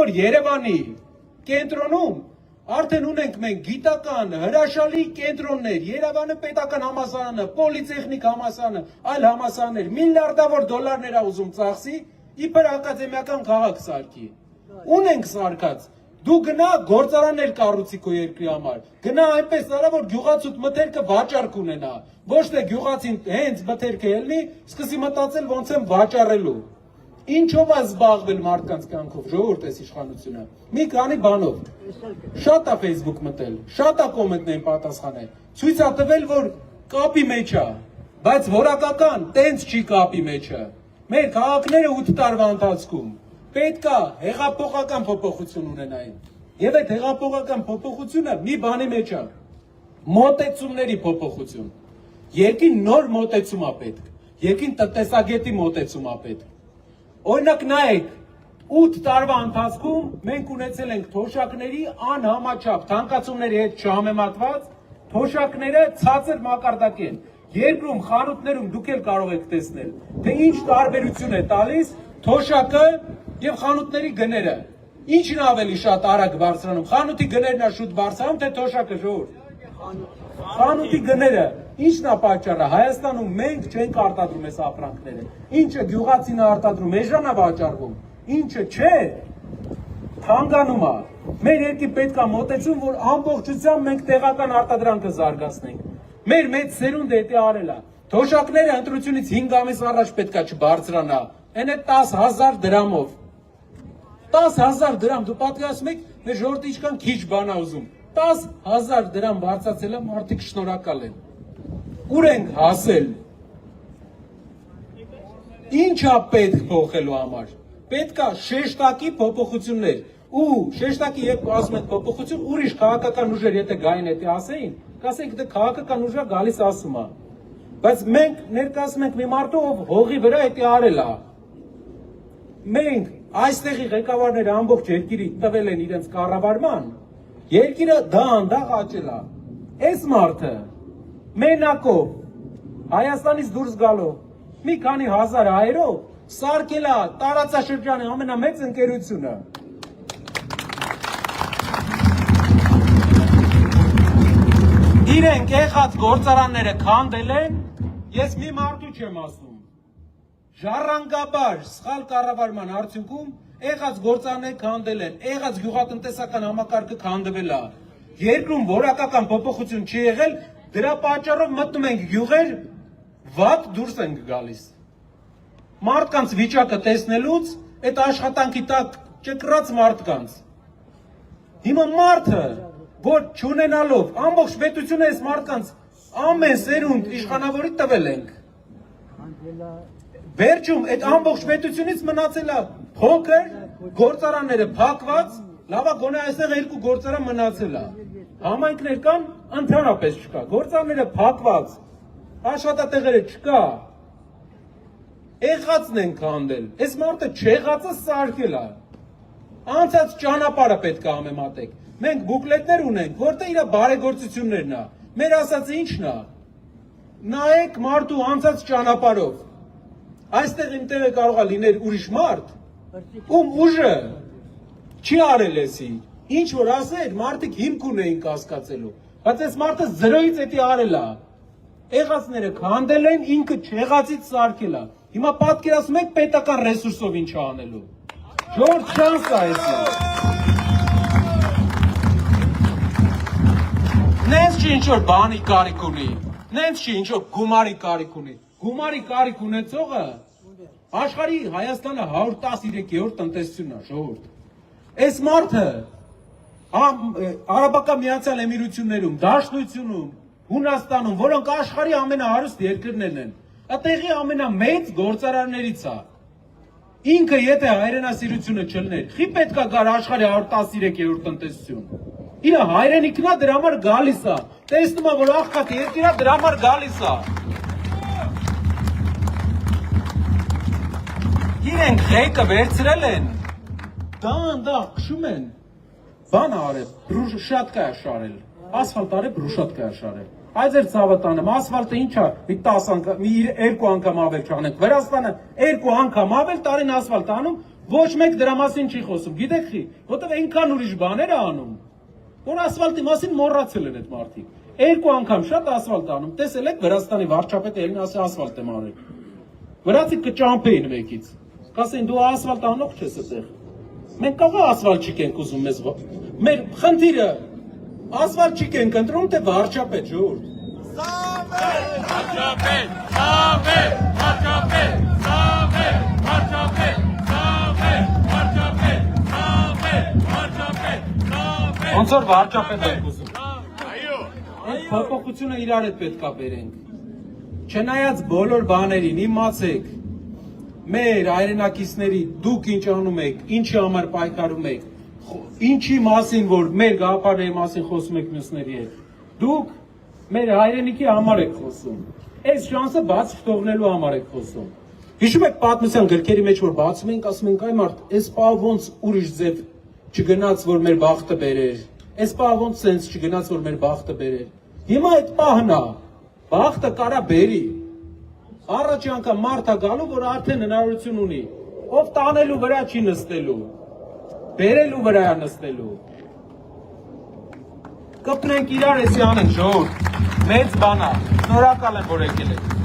որ Երևանի կենտրոնում արդեն ունենք մենք գիտական հրաշալի կենտրոններ, Երևանը պետական համալսարանը, պոլիտեխնիկ համալսարանը, այլ համալսարաններ, միլիարդավոր դոլարներ ա ուզում ծախսի, իբր ակադեմիական քաղաք սարքի։ Ունենք սարքած։ Դու գնա գործարաններ կառուցի քո երկրի համար։ Գնա այնպես արա, որ գյուղացուդ մթերքը վաճառք ունենա։ Ոչ թե գյուղացին հենց մթերքը ելնի, սկսի մտածել ոնց եմ վաճառելու։ Ինչով է զբաղվել մարդկանց կյանքով, ժողովուրդ էս իշխանությունը։ Մի քանի բանով։ Շատ է Facebook մտել, շատ է կոմենտներին պատասխանել։ Ցույց է տվել, որ կապի մեջ է, բայց որակական տենց չի կապի մեջը։ Մեր քաղաքները 8 տարվա ընթացքում պետք է հեղափոխական փոփոխություն ունենային։ Եվ այդ հեղափոխական փոփոխությունը մի բանի մեջ է։ Մոտեցումների փոփոխություն։ Երկին նոր մոտեցում է պետք։ Երկին տնտեսագետի մոտեցում է պետք։ Օրինակ նայեք, 8 տարվա ընթացքում մենք ունեցել ենք թոշակների անհամաչափ թանկացումների հետ չհամեմատված, թոշակները ցածր մակարդակի են։ Երկրում, խանութներում դուք էլ կարող եք տեսնել, թե ինչ տարբերություն է տալիս թոշակը եւ խանութների գները։ Ինչն ավելի շատ արագ բարձրանում, խանութի գներն է շուտ բարձրանում, թե թոշակը, ժողովուրդ։ Խանութի գները, ինչն է պատճառը, Հայաստանում մենք չենք արտադրում այս ապրանքները, ինչը գյուղացին է արտադրում, էժան է վաճառվում, ինչը չէ, թանկանում է։ Մեր երկրի պետք է մոտեցում, որ ամբողջությամբ մենք տեղական արտադրանքը զարգացնենք։ Մեր մեծ սերունդը դա արել է։ Թոշակները ընտրությունից 5 ամիս առաջ պետք է չբարձրանա, այն է 10,000 դրամով։ 10,000 դրամ, դու պատկերացնում եք, մեր ժողովուրդը ինչքան քիչ բան է ուզում։ 10,000 դրամ բարձրացելը մարդիկ շնորհակալ են։ Ուր ենք հասել։ Ինչ է պետք փոխելու համար։ Պետք է շեշտակի փոփոխություններ։ Ու շեշտակի երբ ասում են փոփոխություն, ուրիշ քաղաքական ուժեր եթե գային էդի ասեին, կասենք դե քաղաքական ուժը գալիս ասում է։ Բայց մենք ներկայացնում ենք մի մարդու, ով հողի վրա էդի արել է։ Մենք այստեղի ղեկավարները ամբողջ երկիրի տվել են իրենց կառավարման, երկիրը դանդաղ աճել է։ Այս մարդը մենակով Հայաստանից դուրս գալով մի քանի հազար հայերով սարքել է տարածաշրջանի ամենամեծ ընկերությունը։ Իրենք եղած գործարանները քանդել են, ես մի մարդու չեմ ասում։ Ժառանգաբար սխալ կառավարման արդյունքում եղած գործարանները քանդել են, եղած գյուղատնտեսական համակարգը քանդվել է։ Երկրում որակական փոփոխություն չի եղել, դրա պատճառով մտնում ենք գյուղեր, վատ դուրս ենք գալիս։ Մարդկանց վիճակը տեսնելուց, այդ աշխատանքի տակ ճկռած մարդկանց։ Հիմա մարդը, որ չունենալով, ամբողջ պետությունը այս մարդկանց ամեն սերունդ իշխանավորի տվել ենք։ Վերջում այդ ամբողջ պետությունից մնացել է փոքր, գործարանները փակված, լավա գոնե այստեղ 2 գործարան մնացել է։ Համայնքներ կան, ընդհանրապես չկա, գործարանները փակված, աշխատատեղերը չկա։ Եղածն են քանդել, այս մարդը չեղածը սարքել է։ Անցած ճանապարհը պետք է համեմատեք։ Մենք բուկլետներ ունենք, որտեղ իր բարեգործություններն է։ Մեր ասածը ի՞նչն է։ Նայեք մարդու անցած ճանապարհով։ Այստեղ իմ տեղը կարող է լինել ուրիշ մարդ, ում ուժը չի արել էսի։ Ինչ որ ասեր, մարդիկ հիմք ունեին կասկածելու, բայց այս մարդը 0-ից էդի արել է։ Եղածները քանդել են, ինքը չեղածից սարքել է։ Հիմա պատկերացնում եք պետական ռեսուրսով ինչ անելու։ Ժողովուրդ շանս է էսի։ Նենց չի ինչ-որ բանի կարիք ունի, նենց չի ինչ-որ գումարի կարիք ունի, գումարի կարիք ունեցողը աշխարհի Հայաստանը 113-րդ տնտեսությունն է, ժողովուրդ։ Այս մարդը Արաբական Միացյալ Էմիրություններում, Դաշնությունում, Հունաստանում, որոնք աշխարհի ամենահարուստ երկրներն են, այդտեղի ամենամեծ գործարաններից է։ Ինքը եթե հայրենասիրությունը չլներ, խի պետք է գար աշխարհի 113-րդ տնտեսություն։ Իր հայրենիքն է դրա համար գալիս է։ Տեսնում է, որ աղքատ երկիրը դրա համար գալիս է։ Իրենք ղեկը վերցրել են, դանդաղ քշում են, բան արել, բրուշատկա է շարել, ասֆալտ արել, բրուշատկա է շարել։ Այս էր ցավը տանում, ասֆալտը ինչ է, մի 10 անգամ, մի 2 անգամ ավել չանենք։ Վրաստանը 2 անգամ ավել տարին ասֆալտ անում, ոչ մեկ դրա մասին չի խոսում։ Գիտեք խի, որտեղ այնքան ուրիշ բաներ է անում, որ ասֆալտի մասին մոռացել են այդ մարդիկ։ 2 անգամ շատ ասֆալտ անում, տեսել եք Վրաստանի վարչապետը ելին ասի ասֆալտ եմ արել։ Վրացի կճամփեին մեկից։ Կասեն դու ասֆալտ անող չես այդտեղ։ Մենք կողա ասֆալտ չենք ուզում մեզ։ Մեր խնդիրը ասֆալտ չենք ընտրում, թե վարչապետ ժողովուրդ։ Ոնց որ վարչապետ ենք ուզում։ Այդ փոփոխությունը իրար հետ պետքա բերենք։ Չնայած բոլոր բաներին իմացեք, մեր հայրենակիցների դուք ինչ անում եք, ինչի համար պայքարում եք, ինչի մասին, որ մեր գաղափարների մասին խոսում եք մյուսների հետ։ Դուք մեր հայրենիքի համար եք խոսում։ Այս շանսը բաց թողնելու համար եք խոսում։ Հիշում եք պատմության գրքերի մեջ որ բացում ենք, ասում ենք այ մարդ, այս պահ ոնց ուրիշ ձև չգնաց, որ մեր բախտը բերեր։ Այս պահ ոնց sense չգնաց, որ մեր բախտը բերեր։ Հիմա այդ պահն է, բախտը կարա բերի։ Առաջի անգամ մարդ է գալու, որ արդեն հնարավորություն ունի, ով տանելու վրա չի նստելու, բերելու վրա է նստելու։ Կպնենք իրար էսի անենք ժողովուրդ, մեծ բան է, շնորհակալ եմ, որ եկել եք։